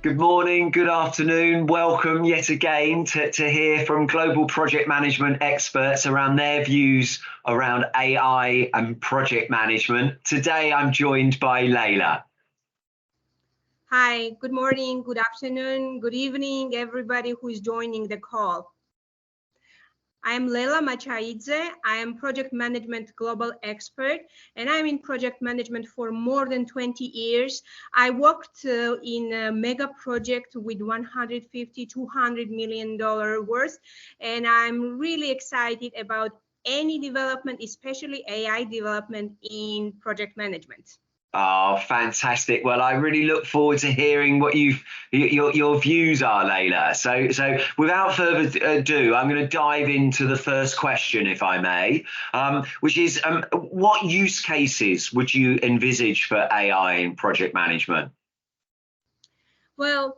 Good morning, good afternoon. Welcome yet again to hear from global project management experts around their views around AI and project management. Today, I'm joined by Layla. Hi, good morning, good afternoon, good evening, everybody who is joining the call. I am Lela Machaidze. I am project management global expert, and I'm in project management for more than 20 years. I worked in a mega project with $150–200 million worth, and I'm really excited about any development, especially AI development in project management. Oh, fantastic. Well, I really look forward to hearing what your views are, Layla. So without further ado, I'm going to dive into the first question, if I may, which is what use cases would you envisage for AI in project management? Well,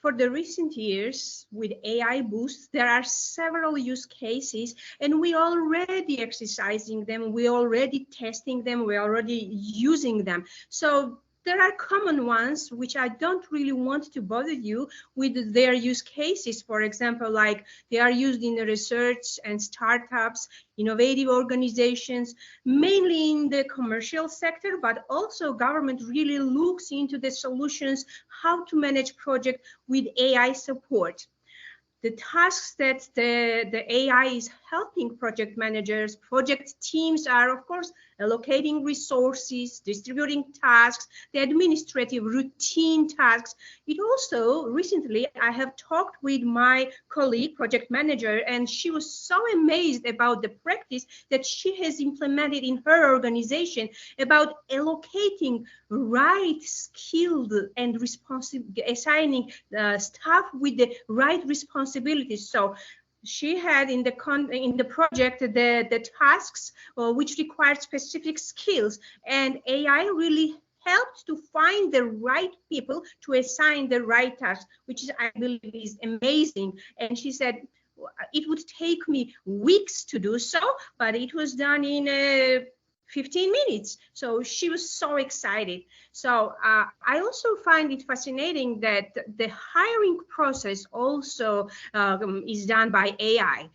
for the recent years, with AI boosts, there are several use cases, and we're already exercising them, we're already testing them, we're already using them. So there are common ones which I don't really want to bother you with their use cases. For example, like they are used in the research and startups, innovative organizations, mainly in the commercial sector, but also government really looks into the solutions, how to manage project with AI support. The tasks that the AI is helping project managers, project teams are, of course, allocating resources, distributing tasks, the administrative routine tasks. It also, recently, I have talked with my colleague, project manager, and she was so amazed about the practice that she has implemented in her organization about allocating right skilled and assigning staff with the right responsibilities. So she had in the project the tasks which required specific skills, and AI really helped to find the right people to assign the right tasks, which is, I believe, is amazing. And she said it would take me weeks to do so, but it was done in 15 minutes. So she was so excited. So I also find it fascinating that the hiring process also is done by AI,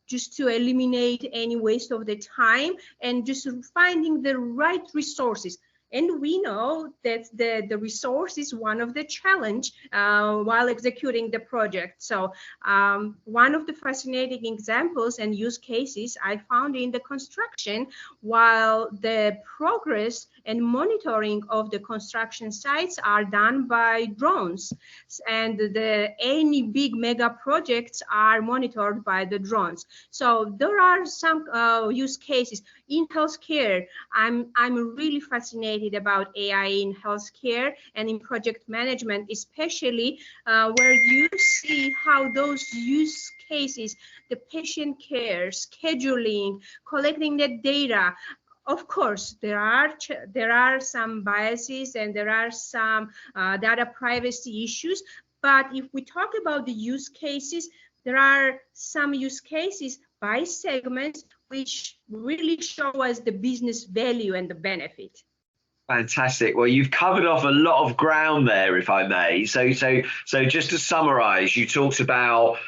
just to eliminate any waste of the time and just finding the right resources. And we know that the resource is one of the challenge while executing the project. So one of the fascinating examples and use cases I found in the construction, while the progress and monitoring of the construction sites are done by drones, and any big mega projects are monitored by the drones. So there are some use cases in healthcare. I'm really fascinated about AI in healthcare and in project management, especially where you see how those use cases, the patient care, scheduling, collecting the data. Of course, there are some biases and there are some data privacy issues. But if we talk about the use cases, there are some use cases by segments which really show us the business value and the benefit. Fantastic. Well, you've covered off a lot of ground there, if I may. So just to summarize, you talked about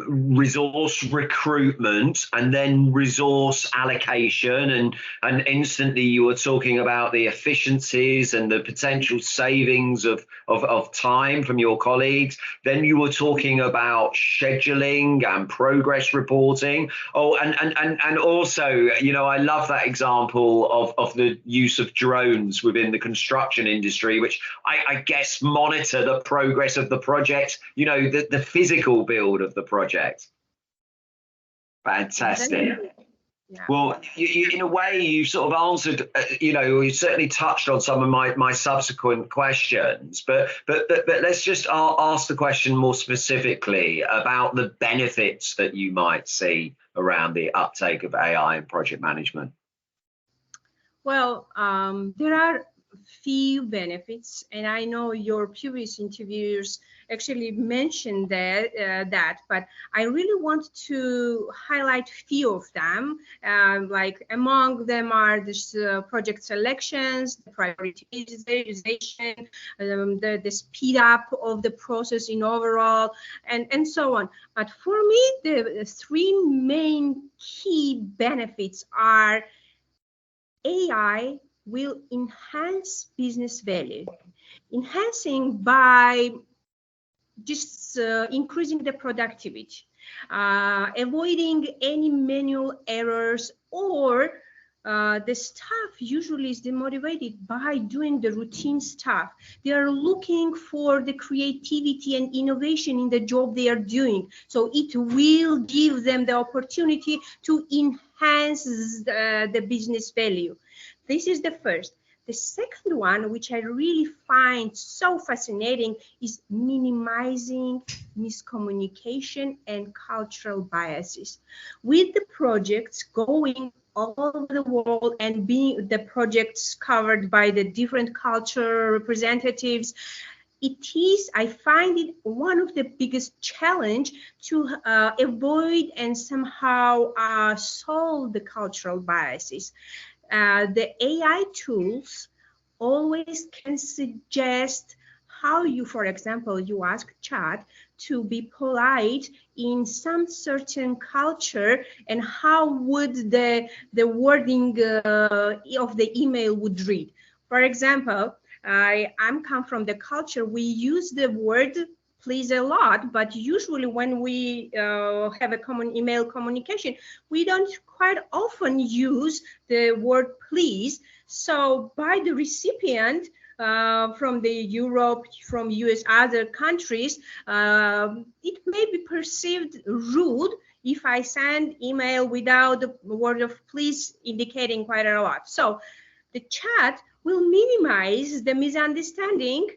resource recruitment and then resource allocation, and instantly you were talking about the efficiencies and the potential savings of time from your colleagues. Then you were talking about scheduling and progress reporting. Oh, and also, I love that example of the use of drones within the construction industry, which I guess monitor the progress of the project, the physical build of the project. Fantastic. Yeah. Well, in a way, you sort of answered, you certainly touched on some of my subsequent questions, but let's just ask the question more specifically about the benefits that you might see around the uptake of AI in project management. Well, there are few benefits, and I know your previous interviewers actually mentioned that, but I really want to highlight few of them. Like among them are this project selections, the prioritization, the speed up of the process in overall, and so on. But for me, the three main key benefits are: AI will enhance business value, enhancing by just increasing the productivity, avoiding any manual errors, or the staff usually is demotivated by doing the routine stuff. They are looking for the creativity and innovation in the job they are doing. So it will give them the opportunity to enhance the business value. This is the first. The second one, which I really find so fascinating, is minimizing miscommunication and cultural biases. With the projects going all over the world and being the projects covered by the different cultural representatives, I find it one of the biggest challenge to avoid and somehow solve the cultural biases. The AI tools always can suggest how you, for example, you ask chat to be polite in some certain culture, and how would the wording of the email would read. For example, I'm come from the culture, we use the word please a lot, but usually when we have a common email communication, we don't quite often use the word please. So by the recipient from the Europe, from US, other countries, it may be perceived rude if I send email without the word of please indicating quite a lot. So the chat will minimize the misunderstanding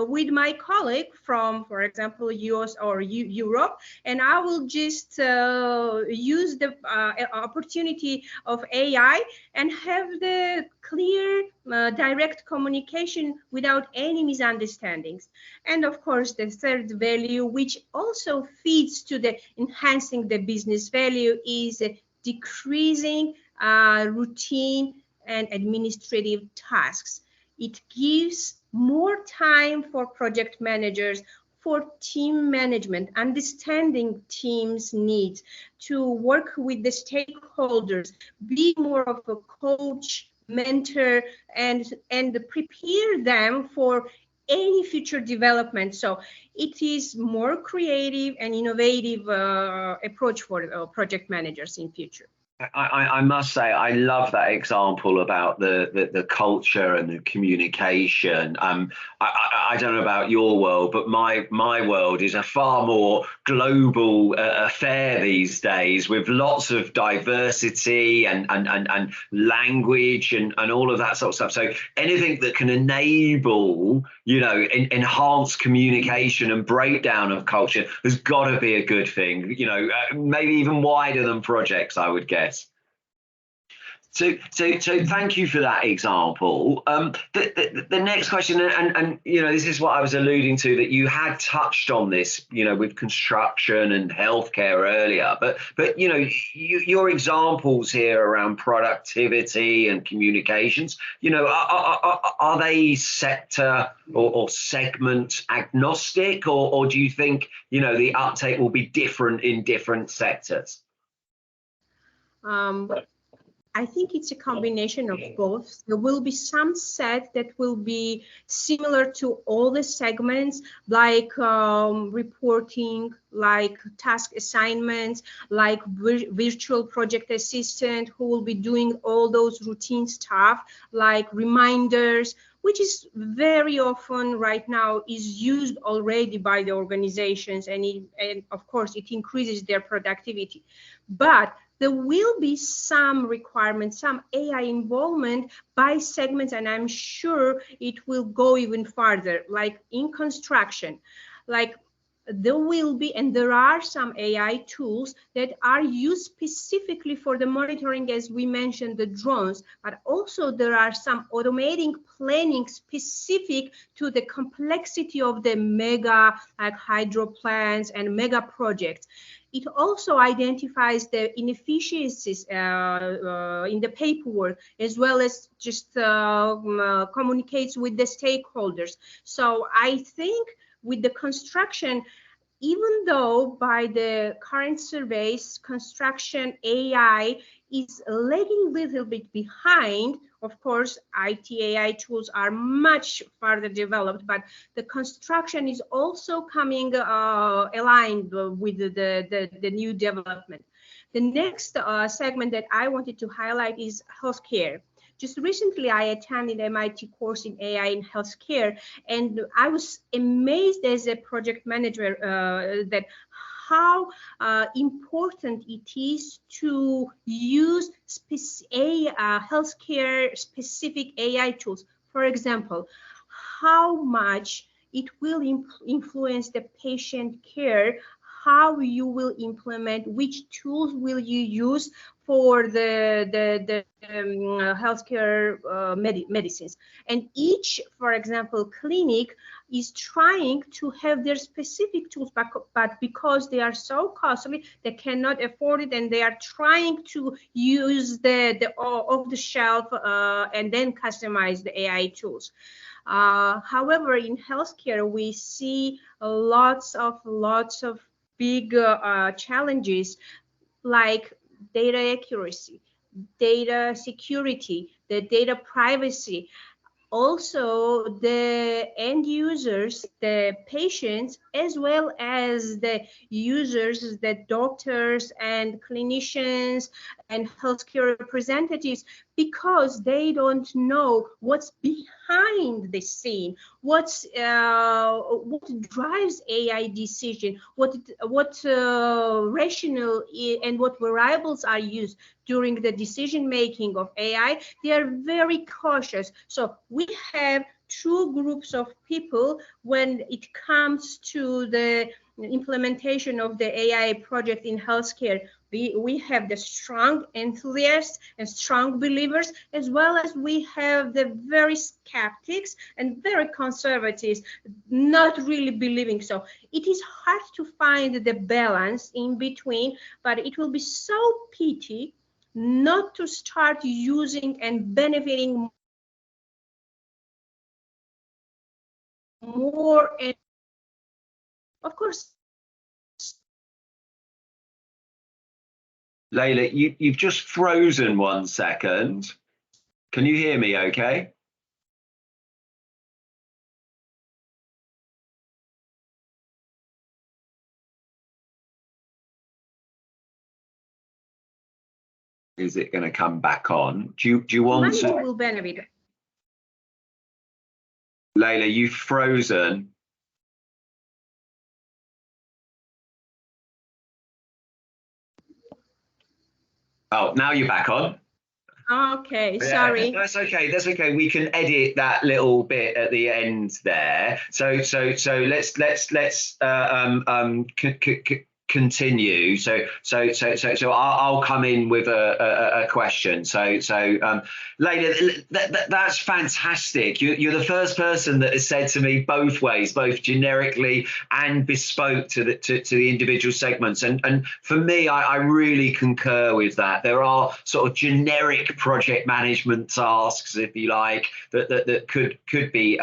with my colleague from, for example, US or Europe, and I will just use the opportunity of AI and have the clear, direct communication without any misunderstandings. And of course, the third value, which also feeds to the enhancing the business value, is decreasing routine and administrative tasks. It gives more time for project managers, for team management, understanding teams' needs, to work with the stakeholders, be more of a coach, mentor, and prepare them for any future development. So it is more creative and innovative approach for project managers in future. I must say, I love that example about the culture and the communication. I don't know about your world, but my world is a far more global affair these days, with lots of diversity and language and all of that sort of stuff. So anything that can enable, enhance communication and breakdown of culture has got to be a good thing. Maybe even wider than projects, I would guess. So thank you for that example. The next question, and this is what I was alluding to, that you had touched on this, with construction and healthcare earlier, but your examples here around productivity and communications, are they sector or segment agnostic, or do you think the uptake will be different in different sectors? I think it's a combination of both. There will be some set that will be similar to all the segments, like reporting, like task assignments, like virtual project assistant, who will be doing all those routine stuff, like reminders, which is very often right now is used already by the organizations, and of course it increases their productivity. But there will be some requirements, some AI involvement by segments, and I'm sure it will go even farther, like in construction. Like there will be, and there are some AI tools that are used specifically for the monitoring, as we mentioned, the drones, but also there are some automating planning specific to the complexity of the mega, like hydro plants and mega projects. It also identifies the inefficiencies in the paperwork, as well as just communicates with the stakeholders. So I think with the construction, even though by the current surveys, construction AI is lagging a little bit behind. Of course, IT AI tools are much further developed, but the construction is also coming aligned with the new development. The next segment that I wanted to highlight is healthcare. Just recently, I attended MIT course in AI in healthcare, and I was amazed as a project manager that how important it is to use healthcare specific AI tools. For example, how much it will influence the patient care, how you will implement, which tools will you use for the healthcare medicines. And each, for example, clinic is trying to have their specific tools, but because they are so costly, they cannot afford it, and they are trying to use the off-the-shelf and then customize the AI tools. However, in healthcare, we see lots of big challenges like data accuracy, data security, the data privacy. Also, the end users, the patients, as well as the users, the doctors and clinicians and healthcare representatives, because they don't know what's behind the scene, what drives AI decision, what rationale and what variables are used during the decision making of AI. They are very cautious. So we have two groups of people when it comes to the implementation of the AI project in healthcare. We have the strong enthusiasts and strong believers, as well as we have the very skeptics and very conservatives, not really believing. So it is hard to find the balance in between, but it will be so pity not to start using and benefiting more. And of course, Layla, you've just frozen 1 second. Can you hear me okay? Is it going to come back on? Do you want to? Will benefit. Layla, you've frozen. Oh, now you're back on. Okay, sorry. That's okay. That's okay. We can edit that little bit at the end there. So let's continue. So I'll come in with a question. So Layla, that's fantastic. You're the first person that has said to me both ways, both generically and bespoke to the individual segments. And for me, I really concur with that. There are sort of generic project management tasks, if you like, that could be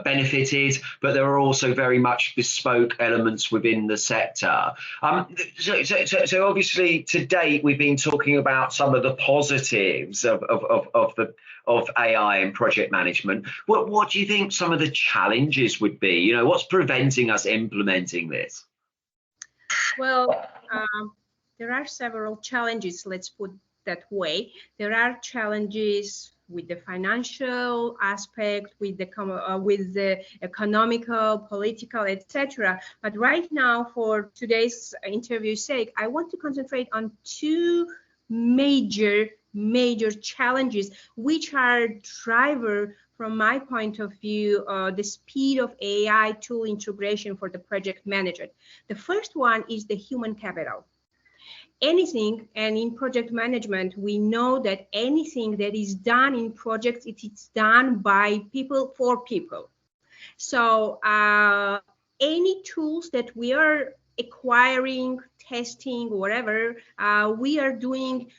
benefited, but there are also very much bespoke elements within the sector. So obviously to date we've been talking about some of the positives of AI and project management. What do you think some of the challenges would be? You know, what's preventing us implementing this? Well, there are several challenges, let's put that way. There are challenges with the financial aspect, with the economical, political, etc. But right now, for today's interview's sake, I want to concentrate on two major challenges, which are driver from my point of view, the speed of AI tool integration for the project manager. The first one is the human capital. Anything, and in project management, we know that anything that is done in projects, it is done by people for people. So any tools that we are acquiring, testing, whatever, we are doing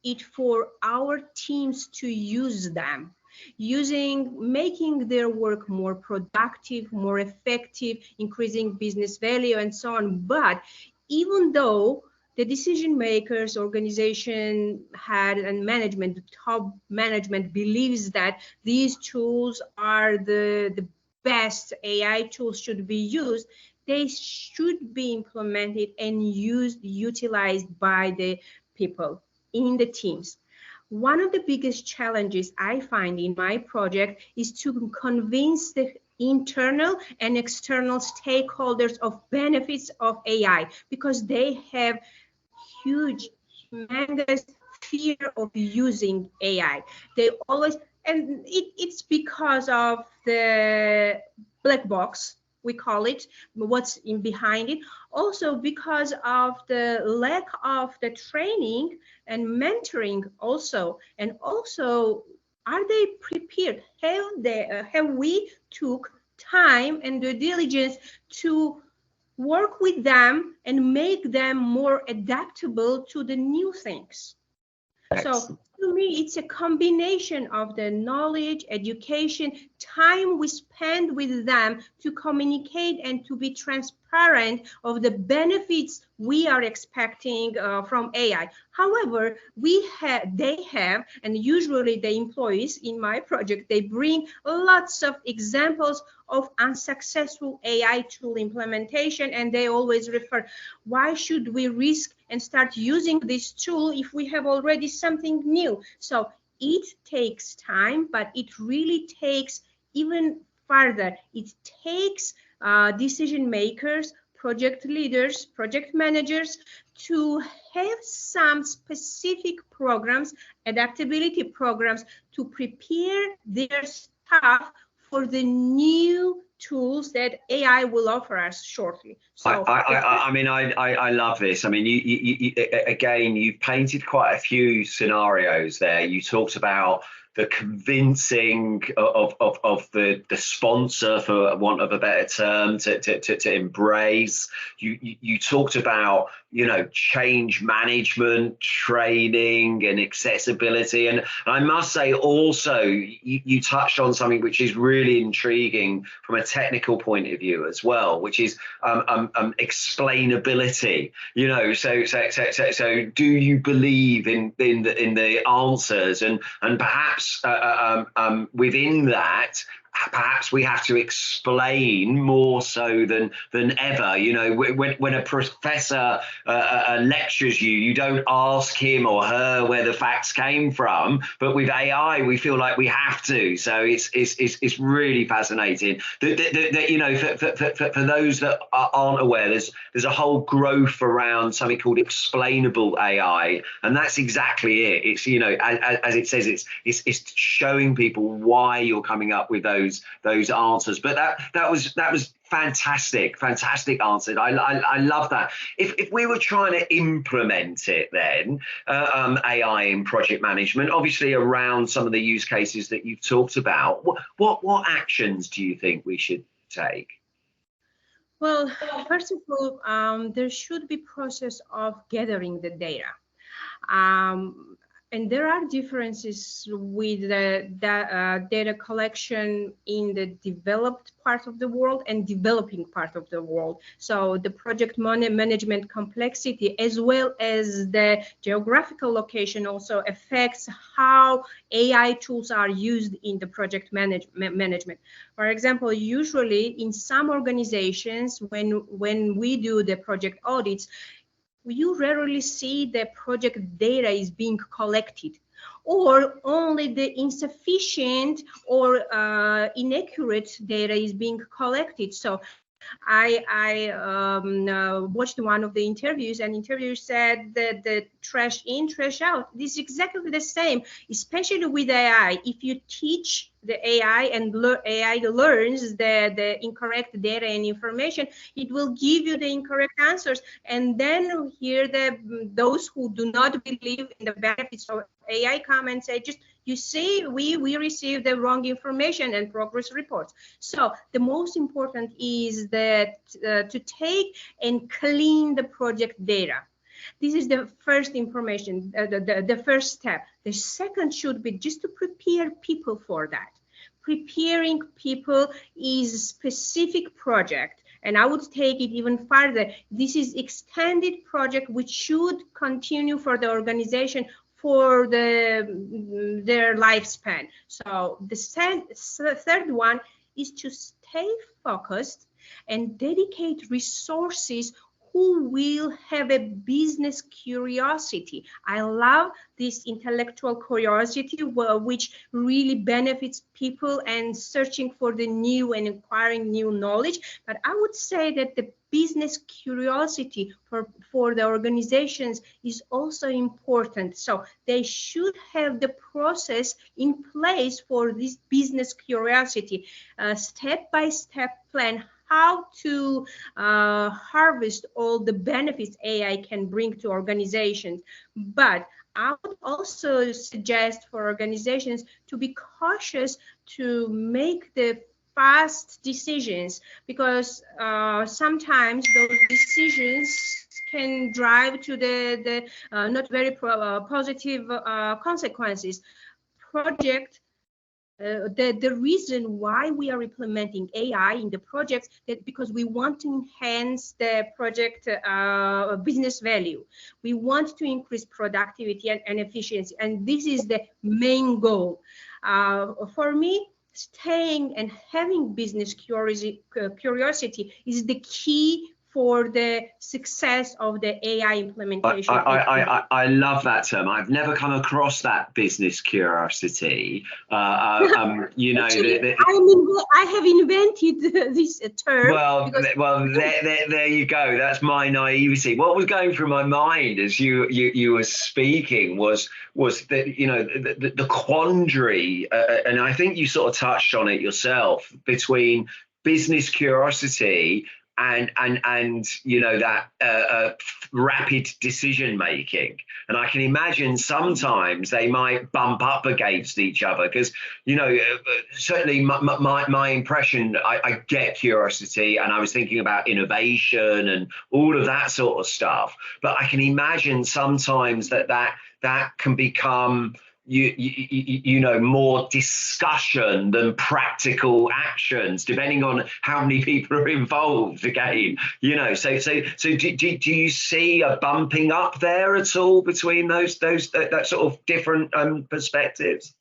it for our teams to use them, making their work more productive, more effective, increasing business value, and so on. But even though the decision makers, organization head, and management, the top management believes that these tools are the best AI tools should be used, they should be implemented and utilized by the people in the teams. One of the biggest challenges I find in my project is to convince the internal and external stakeholders of benefits of AI, because they have huge, humongous fear of using AI. They always, and it's because of the black box, we call it, what's in behind it. Also because of the lack of the training and mentoring also. And also, are they prepared? Have we took time and due diligence to work with them and make them more adaptable to the new things? Excellent. So to me, it's a combination of the knowledge, education, time we spend with them to communicate and to be transparent of the benefits we are expecting from AI. However, they have, and usually the employees in my project, they bring lots of examples of unsuccessful AI tool implementation, and they always refer, why should we risk and start using this tool if we have already something new? So it takes time, but it really takes even further. It takes decision makers, project leaders, project managers to have some specific programs, adaptability programs, to prepare their staff for the new tools that AI will offer us shortly. So I mean, I love this. I mean, you again, you've painted quite a few scenarios there. You talked about the convincing of the sponsor, for want of a better term, to embrace. You talked about, you know, change management, training, and accessibility. And I must say also, you touched on something which is really intriguing from a technical point of view as well, which is explainability. You know, so do you believe in the answers, and perhaps within that, perhaps we have to explain more so than ever. You know, when a professor lectures you, you don't ask him or her where the facts came from, but with AI we feel like we have to. So it's really fascinating that you know, for those that aren't aware, there's a whole growth around something called explainable AI, and that's exactly it. It's, you know, as it says, it's showing people why you're coming up with those answers. But that was fantastic answer. I love that. If we were trying to implement it then, AI in project management, obviously around some of the use cases that you've talked about, what actions do you think we should take? Well, first of all, there should be process of gathering the data. And there are differences with the data collection in the developed part of the world and developing part of the world. So the project management complexity, as well as the geographical location, also affects how AI tools are used in the project management. For example, usually in some organizations, when we do the project audits, you rarely see the project data is being collected, or only the insufficient or inaccurate data is being collected. So I watched one of the interviews, and interviewer said that the trash in, trash out. This is exactly the same, especially with AI. If you teach the AI and AI learns the incorrect data and information, it will give you the incorrect answers. And then here those who do not believe in the benefits of AI come and say, just, you see, we received the wrong information and progress reports. So the most important is that to take and clean the project data. This is the first information, the first step. The second should be just to prepare people for that. Preparing people is a specific project, and I would take it even further. This is extended project which should continue for the organization for their lifespan. So the third one is to stay focused and dedicate resources who will have a business curiosity. I love this intellectual curiosity, which really benefits people and searching for the new and acquiring new knowledge. But I would say that the business curiosity for the organizations is also important. So they should have the process in place for this business curiosity, step-by-step plan how to harvest all the benefits AI can bring to organizations. But I would also suggest for organizations to be cautious to make the fast decisions, because sometimes those decisions can drive to the not very positive consequences. The reason why we are implementing AI in the projects that because we want to enhance the project business value. We want to increase productivity and efficiency, and this is the main goal. For me, staying and having business curiosity is the key for the success of the AI implementation. I love that term. I've never come across that, business curiosity. You know, actually, I have invented this term. Well, there you go. That's my naivety. What was going through my mind as you were speaking was that, you know, the quandary, and I think you sort of touched on it yourself, between business curiosity and you know, that rapid decision making. And I can imagine sometimes they might bump up against each other, because, you know, certainly my impression, I get curiosity, and I was thinking about innovation and all of that sort of stuff, but I can imagine sometimes that can become you know, more discussion than practical actions, depending on how many people are involved again, you know. So do you see a bumping up there at all between that sort of different perspectives?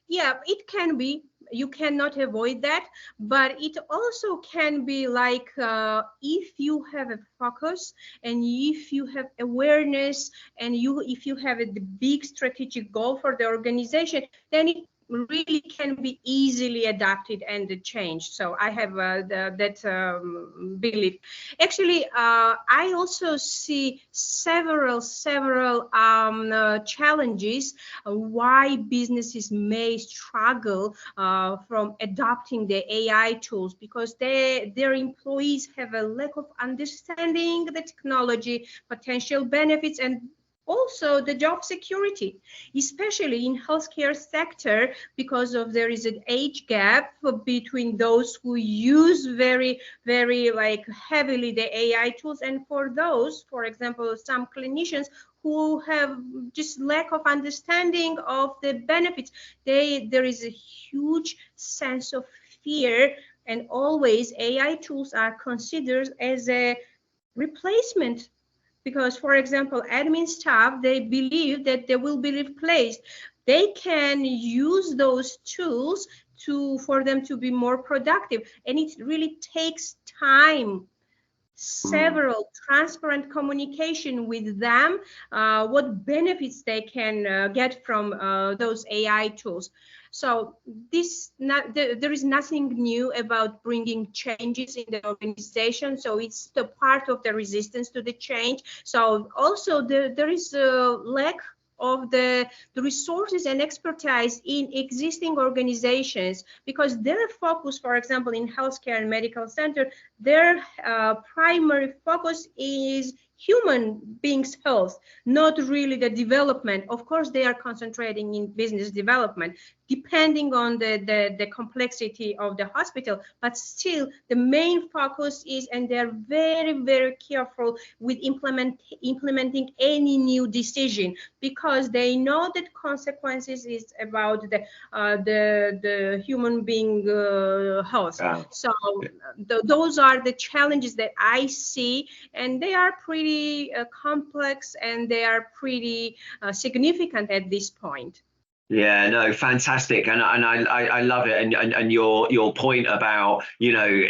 Yeah, it can be. You cannot avoid that, but it also can be like if you have a focus and if you have awareness and if you have a big strategic goal for the organization, then it really can be easily adapted and changed. So I have that belief. Actually, I also see several challenges why businesses may struggle from adopting the AI tools, because their employees have a lack of understanding the technology, potential benefits, and also the job security, especially in healthcare sector, because of there is an age gap between those who use very like heavily the AI tools, and for those, for example, some clinicians who have just lack of understanding of the benefits. There is a huge sense of fear, and always AI tools are considered as a replacement. Because, for example, admin staff, they believe that they will be replaced. They can use those tools for them to be more productive. And it really takes time, several transparent communication with them, what benefits they can get from those AI tools. So there is nothing new about bringing changes in the organization. So it's the part of the resistance to the change. So also there is a lack of the resources and expertise in existing organizations, because their focus, for example, in healthcare and medical center, their primary focus is human beings' health, not really the development. Of course, they are concentrating in business development, depending on the complexity of the hospital, but still the main focus is, and they're very, very careful with implementing any new decision, because they know that consequences is about the human being health. Yeah. So those are the challenges that I see, and they are pretty complex, and they are pretty significant at this point. Yeah, no, fantastic, and I love it, and your point about, you know,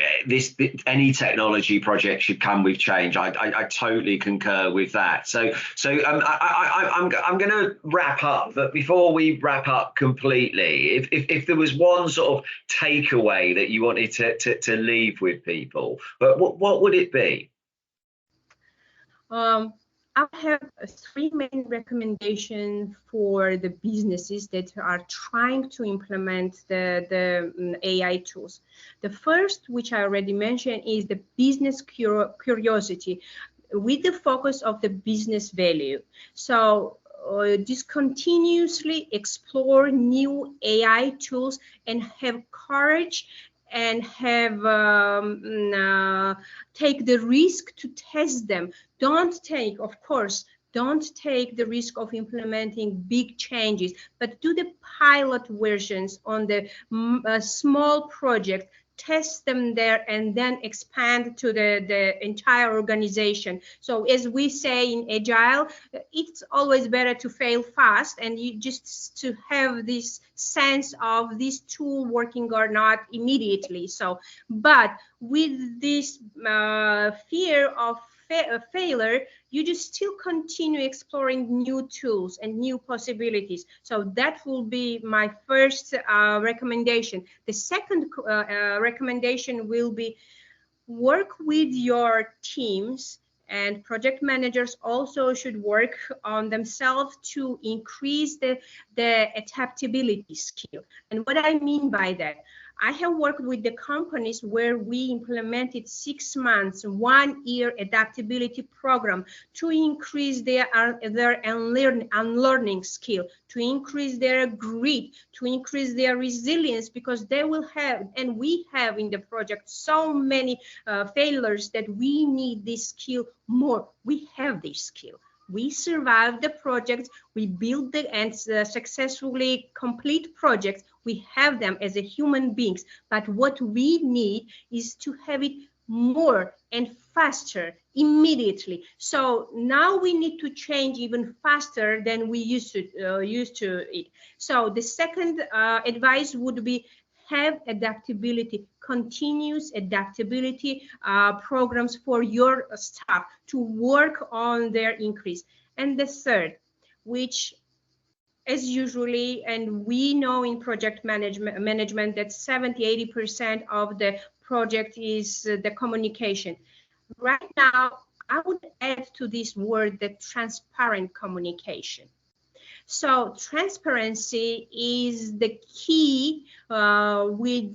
any technology project should come with change. I totally concur with that. So I'm going to wrap up, but before we wrap up completely, if there was one sort of takeaway that you wanted to leave with people, but what would it be? I have three main recommendations for the businesses that are trying to implement the AI tools. The first, which I already mentioned, is the business curiosity, with the focus of the business value. So just continuously explore new AI tools and have courage and have take the risk to test them. Don't take the risk of implementing big changes, but do the pilot versions on the small project, test them there, and then expand to the entire organization. So as we say in Agile, it's always better to fail fast, and you just to have this sense of this tool working or not immediately. So, but with this fear of failure, you just still continue exploring new tools and new possibilities. So that will be my first recommendation. The second recommendation will be work with your teams, and project managers also should work on themselves to increase the adaptability skill. And what I mean by that, I have worked with the companies where we implemented 6 months, 1 year adaptability program to increase their unlearning skill, to increase their grit, to increase their resilience, because they will have, and we have in the project, so many failures that we need this skill more. We have this skill. We survived the project, we build and successfully complete projects. We have them as a human beings, but what we need is to have it more and faster immediately. So now we need to change even faster than we used to it. So the second advice would be have adaptability, continuous adaptability programs for your staff to work on their increase. And the third, which as usually, and we know in project management that 70–80% of the project is the communication. Right now, I would add to this word the transparent communication. So transparency is the key with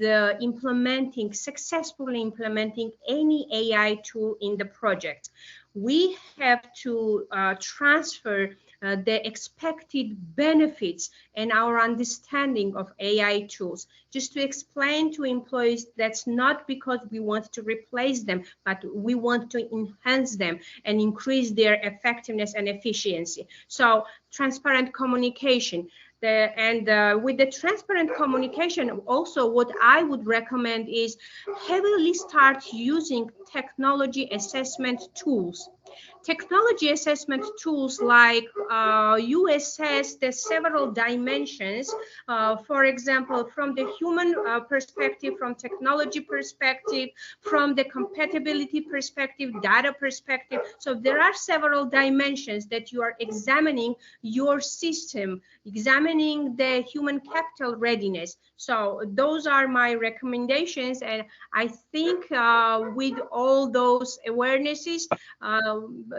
successfully implementing any AI tool in the project. We have to transfer the expected benefits and our understanding of AI tools. Just to explain to employees, that's not because we want to replace them, but we want to enhance them and increase their effectiveness and efficiency. So transparent communication. With the transparent communication, also what I would recommend is heavily start using technology assessment tools. Technology assessment tools like you assess the several dimensions, for example, from the human perspective, from technology perspective, from the compatibility perspective, data perspective. So there are several dimensions that you are examining your system, examining the human capital readiness. So those are my recommendations, and I think with all those awarenesses,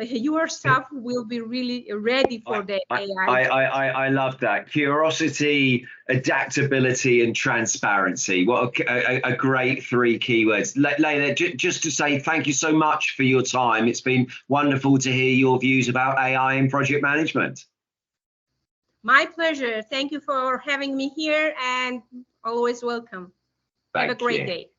your staff will be really ready for the AI. I love that. Curiosity, adaptability, and transparency. What a great three keywords. Layla, just to say thank you so much for your time. It's been wonderful to hear your views about AI in project management. My pleasure. Thank you for having me here, and always welcome. Have a great day.